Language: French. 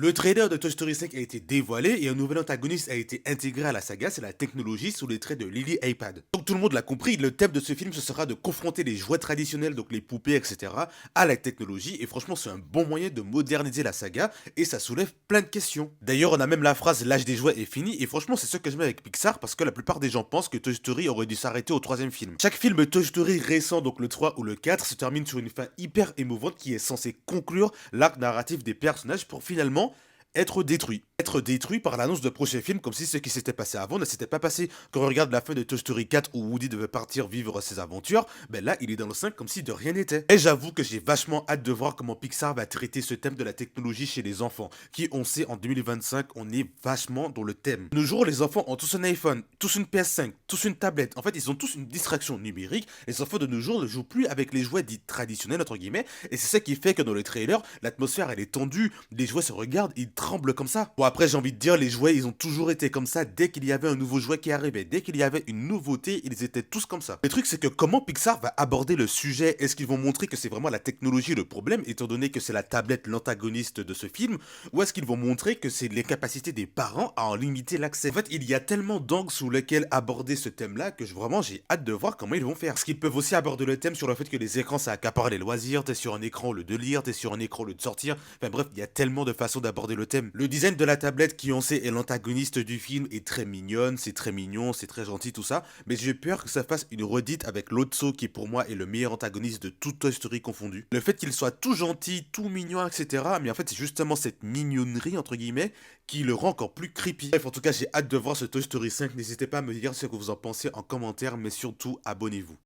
Le trailer de Toy Story 5 a été dévoilé et un nouvel antagoniste a été intégré à la saga, c'est la technologie sous les traits de Lily iPad. Donc tout le monde l'a compris, le thème de ce film ce sera de confronter les jouets traditionnels, donc les poupées, etc., à la technologie, et franchement c'est un bon moyen de moderniser la saga, et ça soulève plein de questions. D'ailleurs on a même la phrase l'âge des jouets est fini, et franchement c'est ce que j'aime avec Pixar, parce que la plupart des gens pensent que Toy Story aurait dû s'arrêter au troisième film. Chaque film Toy Story récent, donc le 3 ou le 4, se termine sur une fin hyper émouvante qui est censée conclure l'arc narratif des personnages pour finalement être détruit. Être détruit par l'annonce de prochains films comme si ce qui s'était passé avant ne s'était pas passé. Quand on regarde la fin de Toy Story 4 où Woody devait partir vivre ses aventures, ben là il est dans le 5 comme si de rien n'était. Et j'avoue que j'ai vachement hâte de voir comment Pixar va traiter ce thème de la technologie chez les enfants, qui on sait en 2025 on est vachement dans le thème. De nos jours les enfants ont tous un iPhone, tous une PS5, tous une tablette, en fait ils ont tous une distraction numérique, les enfants de nos jours ne jouent plus avec les jouets dits traditionnels entre guillemets, et c'est ça qui fait que dans les trailers, l'atmosphère elle est tendue, les jouets se regardent, ils tremblent comme ça. Bon après j'ai envie de dire les jouets ils ont toujours été comme ça dès qu'il y avait un nouveau jouet qui arrivait, dès qu'il y avait une nouveauté ils étaient tous comme ça. Le truc c'est que comment Pixar va aborder le sujet, est-ce qu'ils vont montrer que c'est vraiment la technologie le problème étant donné que c'est la tablette l'antagoniste de ce film, ou est-ce qu'ils vont montrer que c'est l'incapacité des parents à en limiter l'accès. En fait il y a tellement d'angles sous lesquels aborder ce thème là que vraiment j'ai hâte de voir comment ils vont faire. Parce qu'ils peuvent aussi aborder le thème sur le fait que les écrans ça accapare les loisirs, t'es sur un écran au lieu de lire, t'es sur un écran au lieu de sortir, enfin bref il y a tellement de façons d'aborder le thème. Le design de la tablette qui on sait est l'antagoniste du film est très mignonne, c'est très mignon, c'est très gentil tout ça, mais j'ai peur que ça fasse une redite avec Lotso qui pour moi est le meilleur antagoniste de toute Toy Story confondu. Le fait qu'il soit tout gentil, tout mignon, etc. Mais en fait c'est justement cette mignonnerie entre guillemets qui le rend encore plus creepy. Bref en tout cas j'ai hâte de voir ce Toy Story 5, n'hésitez pas à me dire ce que vous en pensez en commentaire, mais surtout abonnez-vous.